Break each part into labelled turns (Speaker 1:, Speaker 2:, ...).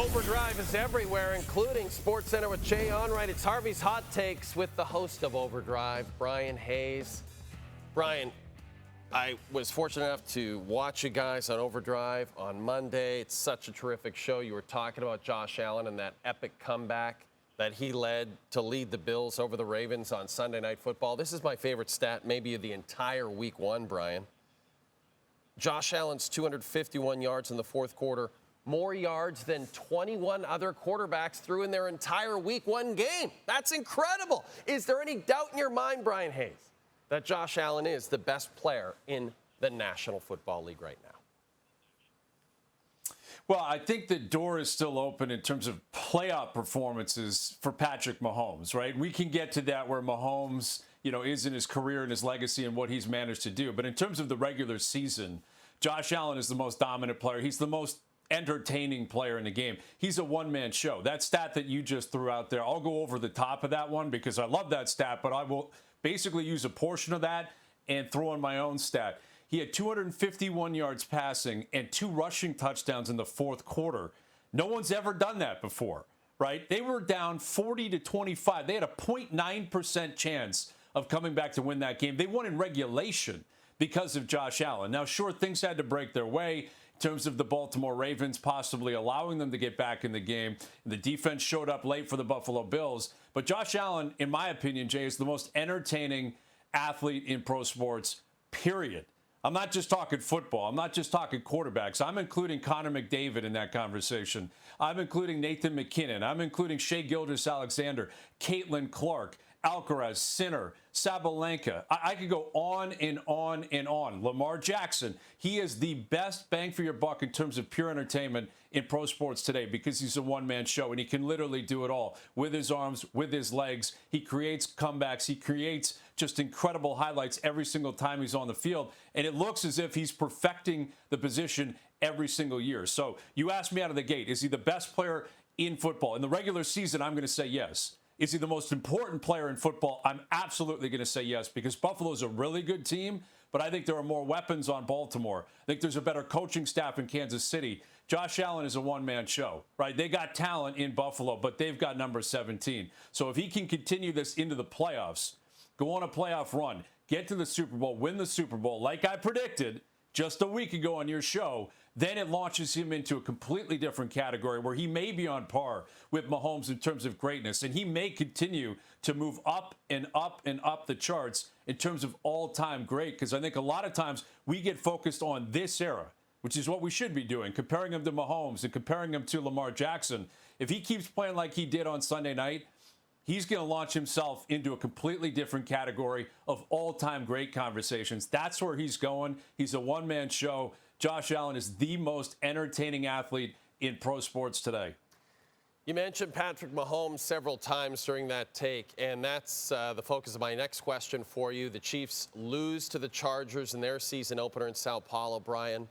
Speaker 1: Overdrive is everywhere, including SportsCenter with Jay Onrait. It's Harvey's Hot Takes with the host of Overdrive, Bryan Hayes. Bryan, I was fortunate enough to watch you guys on Overdrive on Monday. It's such a terrific show. You were talking about Josh Allen and that epic comeback that he led to lead the Bills over the Ravens on Sunday Night Football. This is my favorite stat, maybe of the entire Week 1, Bryan. Josh Allen's 251 yards in the fourth quarter, more yards than 21 other quarterbacks threw in their entire Week 1 game. That's incredible. Is there any doubt in your mind, Bryan Hayes, that Josh Allen is the best player in the National Football League right now?
Speaker 2: Well, I think the door is still open in terms of playoff performances for Patrick Mahomes, right? We can get to that where Mahomes, is in his career and his legacy and what he's managed to do. But in terms of the regular season, Josh Allen is the most dominant player. He's the most entertaining player in the game. He's a one-man show. That stat that you just threw out there, I'll go over the top of that one because I love that stat, but I will basically use a portion of that and throw in my own stat. He had 251 yards passing and 2 rushing touchdowns in the fourth quarter. No one's ever done that before, right? They were down 40-25. They had a 0.9% chance of coming back to win that game. They won in regulation because of Josh Allen. Now, sure, things had to break their way in terms of the Baltimore Ravens possibly allowing them to get back in the game. The defense showed up late for the Buffalo Bills. But Josh Allen, in my opinion, Jay, is the most entertaining athlete in pro sports, period. I'm not just talking football. I'm not just talking quarterbacks. I'm including Connor McDavid in that conversation. I'm including Nathan McKinnon. I'm including Shea Gilgeous-Alexander, Caitlin Clark, Alcaraz, Sinner, Sabalenka. I could go on and on and on. Lamar Jackson, he is the best bang for your buck in terms of pure entertainment in pro sports today because he's a one-man show and he can literally do it all with his arms, with his legs. He creates comebacks. He creates just incredible highlights every single time he's on the field. And it looks as if he's perfecting the position every single year. So you asked me out of the gate, is he the best player in football? In the regular season, I'm going to say yes. Is he the most important player in football? I'm absolutely going to say yes because Buffalo's a really good team, but I think there are more weapons on Baltimore. I think there's a better coaching staff in Kansas City. Josh Allen is a one-man show, right? They got talent in Buffalo, but they've got number 17. So if he can continue this into the playoffs, go on a playoff run, get to the Super Bowl, win the Super Bowl, like I predicted just a week ago on your show, then it launches him into a completely different category where he may be on par with Mahomes in terms of greatness, and he may continue to move up and up and up the charts in terms of all-time great, because I think a lot of times we get focused on this era, which is what we should be doing, comparing him to Mahomes and comparing him to Lamar Jackson. If he keeps playing like he did on Sunday night, he's going to launch himself into a completely different category of all-time great conversations. That's where he's going. He's a one-man show. Josh Allen is the most entertaining athlete in pro sports today.
Speaker 1: You mentioned Patrick Mahomes several times during that take, and that's the focus of my next question for you. The Chiefs lose to the Chargers in their season opener in Sao Paulo, Bryan.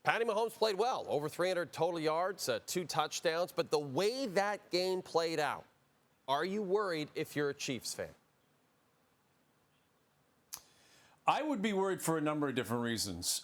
Speaker 1: Patty Mahomes played well, over 300 total yards, 2 touchdowns, but the way that game played out, are you worried if you're a Chiefs fan?
Speaker 2: I would be worried for a number of different reasons.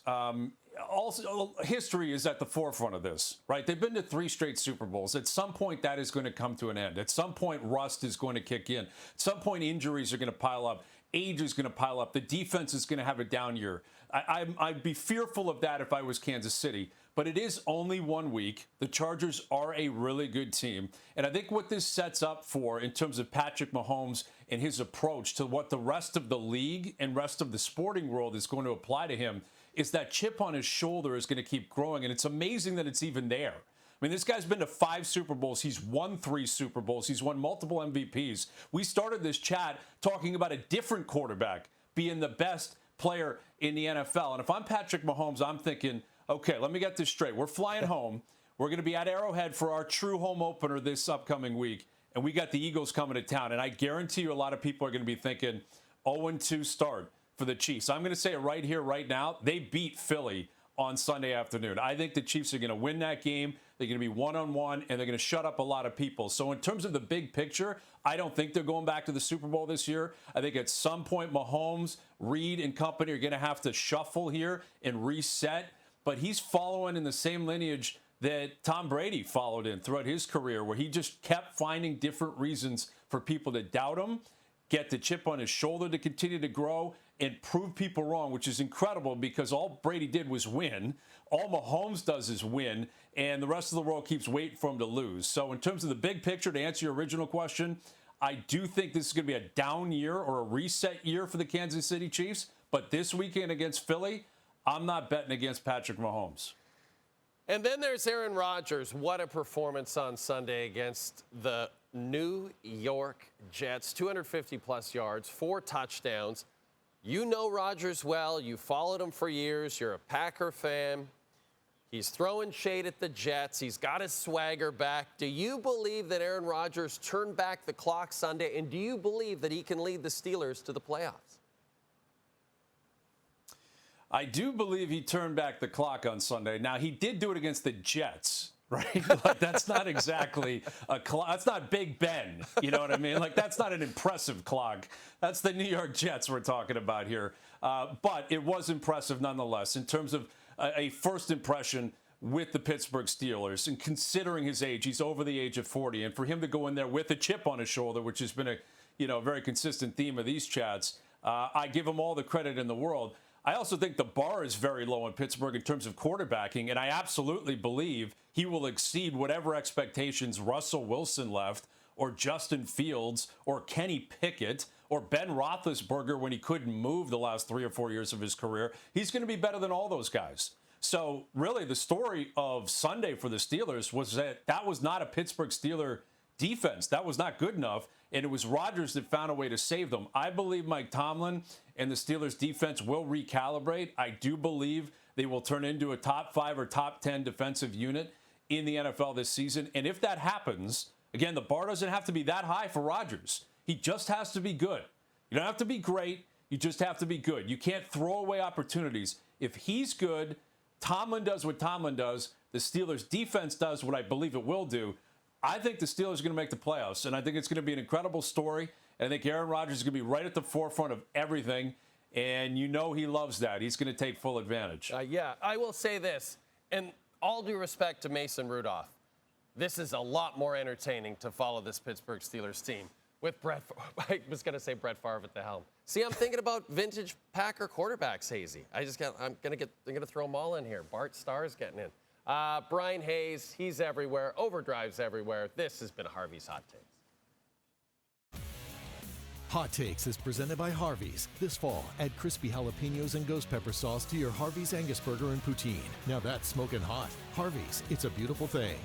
Speaker 2: Also, history is at the forefront of this, right? They've been to 3 straight Super Bowls. At some point, that is going to come to an end. At some point, rust is going to kick in. At some point, injuries are going to pile up. Age is going to pile up. The defense is going to have a down year. I'd be fearful of that if I was Kansas City. But it is only 1 week. The Chargers are a really good team. And I think what this sets up for in terms of Patrick Mahomes and his approach to what the rest of the league and rest of the sporting world is going to apply to him is that chip on his shoulder is going to keep growing. And it's amazing that it's even there. I mean, this guy's been to 5 Super Bowls. He's won 3 Super Bowls. He's won multiple MVPs. We started this chat talking about a different quarterback being the best player in the NFL. And if I'm Patrick Mahomes, I'm thinking, okay, let me get this straight. We're flying home. We're going to be at Arrowhead for our true home opener this upcoming week. And we got the Eagles coming to town. And I guarantee you a lot of people are going to be thinking 0-2 start for the Chiefs. I'm going to say it right here, right now. They beat Philly on Sunday afternoon. I think the Chiefs are going to win that game. They're going to be one-on-one, and they're going to shut up a lot of people. So in terms of the big picture, I don't think they're going back to the Super Bowl this year. I think at some point Mahomes, Reed, and company are going to have to shuffle here and reset. But he's following in the same lineage that Tom Brady followed in throughout his career, where he just kept finding different reasons for people to doubt him, get the chip on his shoulder to continue to grow, and prove people wrong, which is incredible because all Brady did was win. All Mahomes does is win, and the rest of the world keeps waiting for him to lose. So in terms of the big picture, to answer your original question, I do think this is going to be a down year or a reset year for the Kansas City Chiefs. But this weekend against Philly, I'm not betting against Patrick Mahomes.
Speaker 1: And then there's Aaron Rodgers. What a performance on Sunday against the New York Jets. 250-plus yards, 4 touchdowns. You know Rodgers well. You followed him for years. You're a Packer fan. He's throwing shade at the Jets. He's got his swagger back. Do you believe that Aaron Rodgers turned back the clock Sunday? And do you believe that he can lead the Steelers to the playoffs?
Speaker 2: I do believe he turned back the clock on Sunday. Now, he did do it against the Jets, right? But that's not exactly a clock. That's not Big Ben. You know what I mean? Like, that's not an impressive clock. That's the New York Jets we're talking about here. But it was impressive nonetheless in terms of a first impression with the Pittsburgh Steelers. And considering his age, he's over the age of 40. And for him to go in there with a chip on his shoulder, which has been a very consistent theme of these chats, I give him all the credit in the world. I also think the bar is very low in Pittsburgh in terms of quarterbacking, and I absolutely believe he will exceed whatever expectations Russell Wilson left, or Justin Fields, or Kenny Pickett, or Ben Roethlisberger when he couldn't move the last 3 or 4 years of his career. He's going to be better than all those guys. So really the story of Sunday for the Steelers was that was not a Pittsburgh Steeler defense. That was not good enough, and it was Rodgers that found a way to save them. I believe Mike Tomlin and the Steelers defense will recalibrate. I do believe they will turn into a top 5 or top 10 defensive unit in the NFL this season. And if that happens, again, the bar doesn't have to be that high for Rodgers. He just has to be good. You don't have to be great. You just have to be good. You can't throw away opportunities. If he's good, Tomlin does what Tomlin does. The Steelers defense does what I believe it will do. I think the Steelers are going to make the playoffs, and I think it's going to be an incredible story. And I think Aaron Rodgers is going to be right at the forefront of everything, and you know he loves that. He's going to take full advantage.
Speaker 1: Yeah, I will say this, and all due respect to Mason Rudolph, this is a lot more entertaining to follow this Pittsburgh Steelers team with I was going to say Brett Favre at the helm. See, I'm thinking about vintage Packer quarterbacks, Hazy. I'm going to throw them all in here. Bart Starr's getting in. Bryan Hayes, he's everywhere. Overdrive's everywhere. This has been Harvey's Hot Takes.
Speaker 3: Hot Takes is presented by Harvey's. This fall, add crispy jalapenos and ghost pepper sauce to your Harvey's Angus burger and poutine. Now that's smoking hot. Harvey's, it's a beautiful thing.